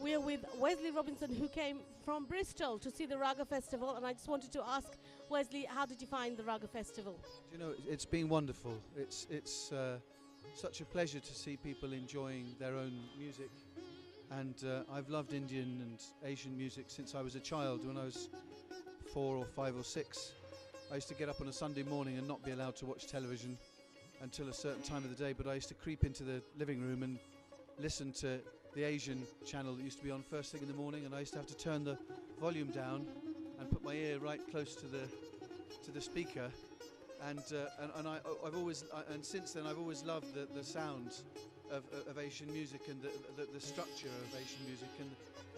We are with Wesley Robinson, who came from Bristol to see the Raaga Festival, and I just wanted to ask Wesley, how did you find the Raaga Festival? You know, it's been wonderful. It's such a pleasure to see people enjoying their own music, and I've loved Indian and Asian music since I was a child. When I was 4 or 5 or 6, I used to get up on a Sunday morning and not be allowed to watch television until a certain time of the day, but I used to creep into the living room and listen to the Asian channel that used to be on first thing in the morning, and I used to have to turn the volume down and put my ear right close to the speaker, and since then I've always loved the sound of Asian music and the structure of Asian music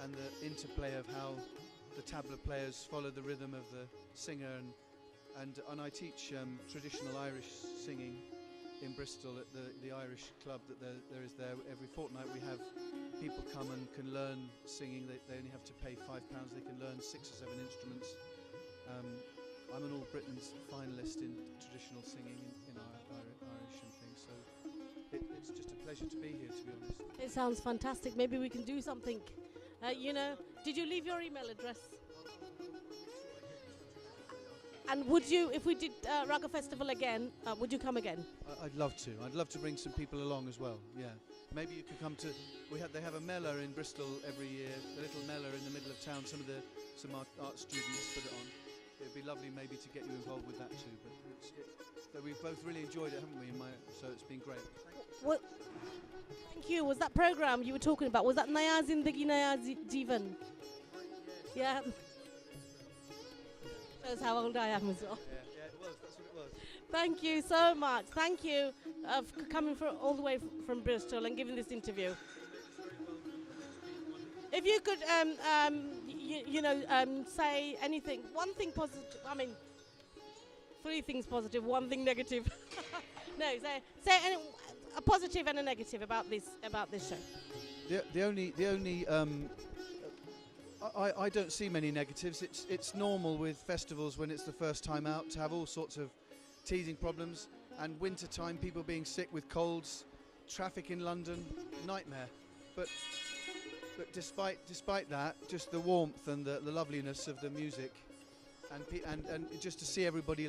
and the interplay of how the tabla players follow the rhythm of the singer, and I teach traditional Irish singing in Bristol at the Irish club that there is there. Every fortnight we have people come and can learn singing. They only have to pay £5. They can learn 6 or 7 instruments. I'm an All Britain's finalist in traditional singing in Irish and things, so it's just a pleasure to be here, to be honest. It sounds fantastic. Maybe we can do something. Did you leave your email address? And would you, if we did Raaga Festival again, would you come again? I'd love to. I'd love to bring some people along as well. Yeah, maybe you could come to. They have a Mela in Bristol every year. A little Mela in the middle of town. Some art students put it on. It'd be lovely maybe to get you involved with that too. But we've both really enjoyed it, haven't we? So it's been great. Well, thank you. Was that program you were talking about? Was that Naya Zindagi Naya Jeevan? Yeah. Shows how old I am as well. Yeah, it was. That's what it was. Thank you so much. Thank you for coming all the way from Bristol and giving this interview. If you could, say anything, one thing positive. I mean, 3 things positive, 1 thing negative. No, say a positive and a negative about this show. The only. I don't see many negatives. It's normal with festivals when it's the first time out to have all sorts of teething problems, and winter time, people being sick with colds, traffic in London, nightmare. But despite that, just the warmth and the loveliness of the music, and just to see everybody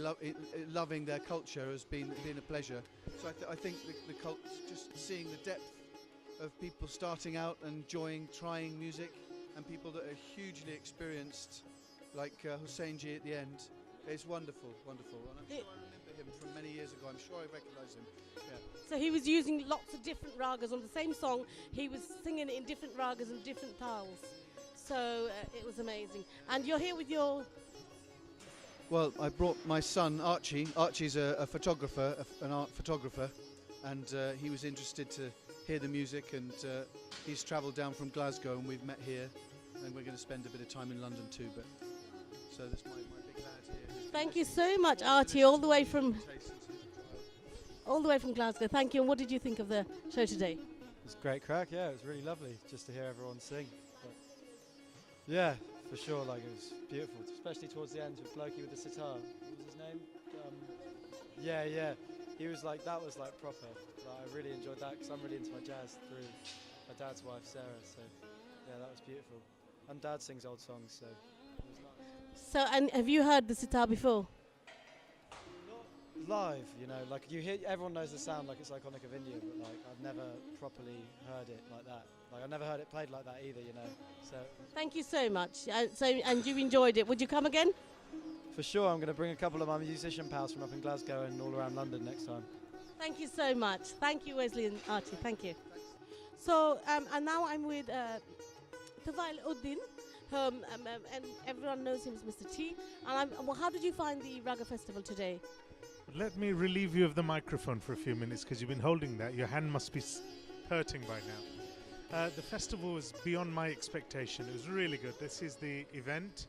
loving their culture has been a pleasure. So I think just seeing the depth of people starting out and trying music, and people that are hugely experienced, like Hussein Ji at the end, it's wonderful. And I'm sure I remember him from many years ago. I'm sure I recognise him. Yeah. So he was using lots of different ragas on the same song. He was singing it in different ragas and different tals. So it was amazing. And you're here with your... Well, I brought my son, Archie. Archie's a photographer, an art photographer, and he was interested to hear the music, and he's travelled down from Glasgow, and we've met here, and we're going to spend a bit of time in London too. But so that's my big lad here. Thank you so much, Archie, all the way from Glasgow. Thank you. And what did you think of the show today? It was great crack. Yeah, it was really lovely just to hear everyone sing. But yeah, for sure. Like, it was beautiful, especially towards the end with Blokey with the sitar. What was his name? Yeah. He was like, that was like proper. Like, I really enjoyed that because I'm really into my jazz through my dad's wife, Sarah. So yeah, that was beautiful. And Dad sings old songs, so it was nice. So, and have you heard the sitar before? Not live, like you hear, everyone knows the sound, like it's iconic of India, but like I've never properly heard it like that. Like I've never heard it played like that either, So. Thank you so much. And you enjoyed it. Would you come again? For sure, I'm going to bring a couple of my musician pals from up in Glasgow and all around London next time. Thank you so much. Thank you, Wesley and Archie. Thank you. So, and now I'm with Tafail Uddin, and everyone knows him as Mr. T. And how did you find the Raaga Festival today? Let me relieve you of the microphone for a few minutes because you've been holding that. Your hand must be hurting by now. The festival was beyond my expectation. It was really good. This is the event,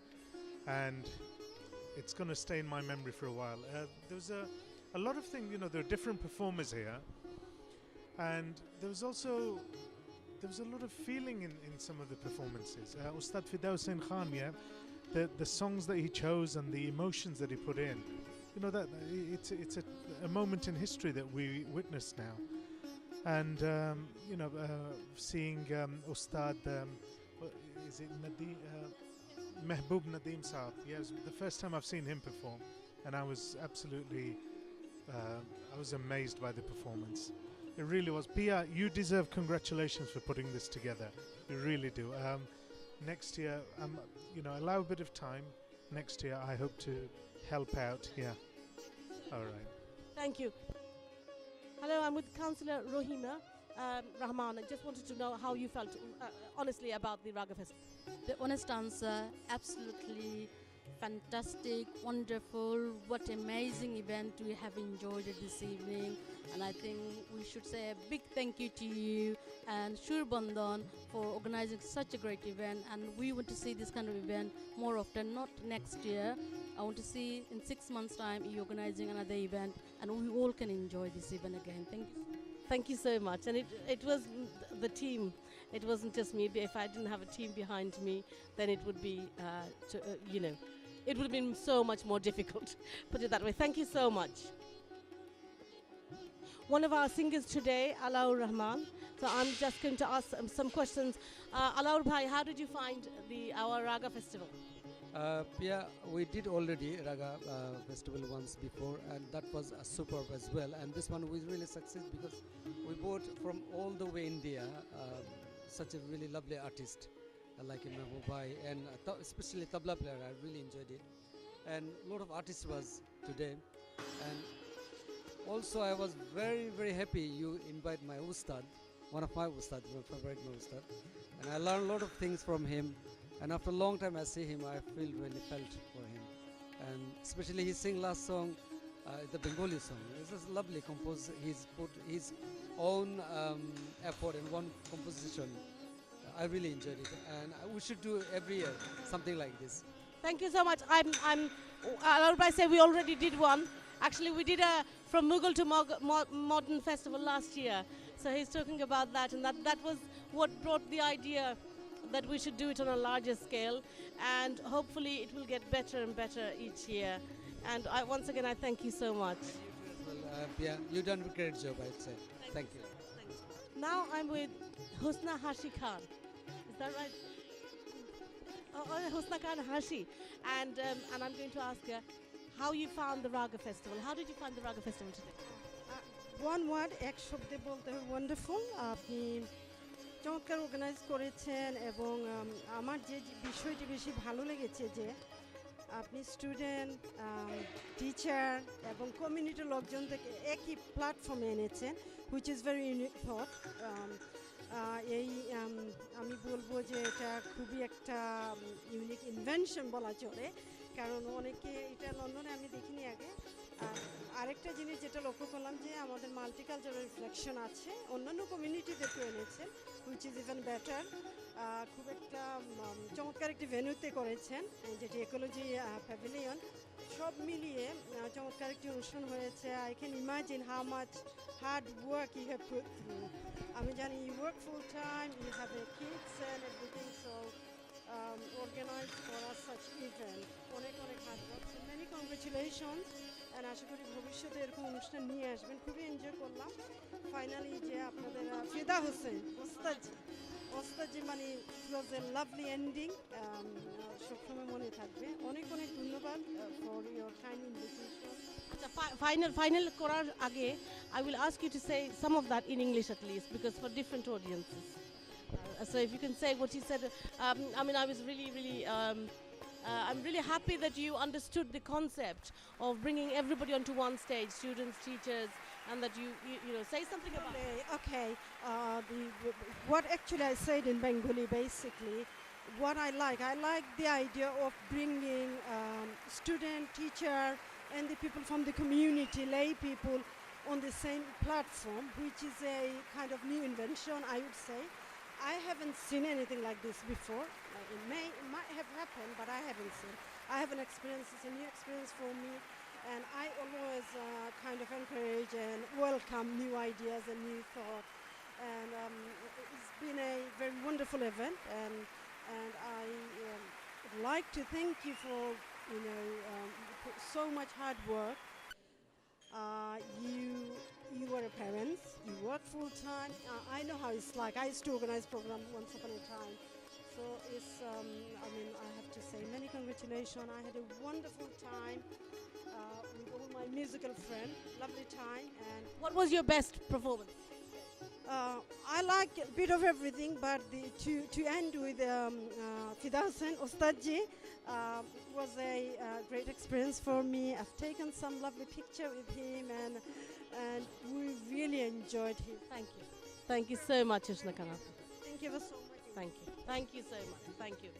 and it's going to stay in my memory for a while. There was a lot of things, there are different performers here, and there was a lot of feeling in some of the performances. Ustad Fidausen Khan, the songs that he chose and the emotions that he put in, that it's a moment in history that we witness now. And seeing Ustad is it Mehboob Nadeem Saab? Yes, the first time I've seen him perform, and I was absolutely, I was amazed by the performance. It really was. Pia, you deserve congratulations for putting this together. You really do. Next year, allow a bit of time. Next year, I hope to help out. Yeah. All right. Thank you. Hello, I'm with Councillor Rohima Rahman. I just wanted to know how you felt, honestly, about the Raaga Festival. The honest answer, absolutely fantastic, wonderful. What amazing event we have enjoyed it this evening. And I think we should say a big thank you to you and Shur Bandhan for organizing such a great event. And we want to see this kind of event more often, not next year. I want to see in 6 months' time you organizing another event and we all can enjoy this event again. Thank you. Thank you so much. And it was the team. It wasn't just me. If I didn't have a team behind me, then it would be, it would have been so much more difficult. Put it that way. Thank you so much. One of our singers today, Alaur Rahman. So I'm just going to ask some questions. Alaur Bhai, how did you find our Raaga Festival? Yeah, we did already Raaga Festival once before, and that was superb as well. And this one was really success because we brought from all the way India such a really lovely artist like Mehboob Bhai, and especially tabla player. I really enjoyed it, and a lot of artists was today. And also I was very happy you invite my ustad, one of my ustad, my favorite ustad, and I learned a lot of things from him. And after a long time I see him, I feel really felt for him. And especially he sang last song, the Bengali song. This is lovely composed. He's put his own effort in one composition. I really enjoyed it, and we should do every year something like this. Thank you so much. Alaur Bhai say we already did one. Actually, we did a From Mughal to Modern Festival last year. So he's talking about that, and that was what brought the idea that we should do it on a larger scale, and hopefully it will get better and better each year. And once again, I thank you so much. Well, yeah, you've done a great job, I'd say. Thank you. Now I'm with Husna Hashi Khan. Is that right? Husna Khan Hashi. And I'm going to ask her how you found the Raaga Festival. How did you find the Raaga Festival today? One word, এক শব্দে বলতে wonderful. আপনি চমৎকার organise করেছেন, এবং আমার যে বিষয়টি বেশি ভালো লেগেছে যে আপনি স্টুডেন্ট, টিচার এবং কমিউনিটির লোকজন থেকে একই প্ল্যাটফর্মে এনেছেন, which is very unique thought. আমি বলবো যে এটা খুবই একটা ইউনিক ইনভেনশন বলা চলে, কারণ অনেকে এটা লন্ডনে আমি দেখিনি আগে। আরেকটা জিনিস যেটা লক্ষ্য করলাম যে আমাদের মাল্টিকালচারাল রিফ্লেকশন আছে, অন্যান্য কমিউনিটিদেরকেও এনেছেন, হুইচ ইজ ইভেন বেটার। খুব একটা চমৎকার একটি ভেন্যুতে করেছেন, যেটি ইকোলজি প্যাভিলিয়ন। সব মিলিয়ে চমৎকার একটি অনুষ্ঠান হয়েছে। I can imagine how much hard work you have put through. আমি জানি you work full time, you have a kids and everything, so organized for us such event. অনেক hard work, so many congratulations, and আশা করি ভবিষ্যতে এরকম অনুষ্ঠান নিয়ে আসবেন। খুবই এনজয় করলাম। ফাইনালি যে আপনাদের ফিদা হোসেন ওস্তাদজি মানে ইট ওয়াজ এ লাভলি এন্ডিং, সবসময় মনে থাকবে। অনেক ধন্যবাদ ফর ইয়োর কাইন্ড ইনভিটেশন। আচ্ছা, ফাইনাল করার আগে I will ask you to say some of that in English at least, because for different audiences. So if you can say what you said, I was really I'm really happy that you understood the concept of bringing everybody onto one stage, students, teachers, and that you say something about it. Okay, what actually I said in Bengali, basically, what I like the idea of bringing student, teacher, and the people from the community, lay people, on the same platform, which is a kind of new invention, I would say. I haven't seen anything like this before. It might have happened, but I haven't seen. I have an experience. It's a new experience for me, and I always kind of encourage and welcome new ideas and new thought. And it's been a very wonderful event, and I would like to thank you for put so much hard work. You were a parent, you work full time. I know how it's like. I used to organize programs once upon a time. So So it's, I mean, I have to say many congratulations. I had a wonderful time with all my musical friends. Lovely time. And What was your best performance? I like a bit of everything, but to end with Fida Hussain Ostadji was a great experience for me. I've taken some lovely picture with him, and we really enjoyed him. Thank you. Thank you so much, Ishna Kanat. Thank you so much. Thank you. Thank you so much. Thank you.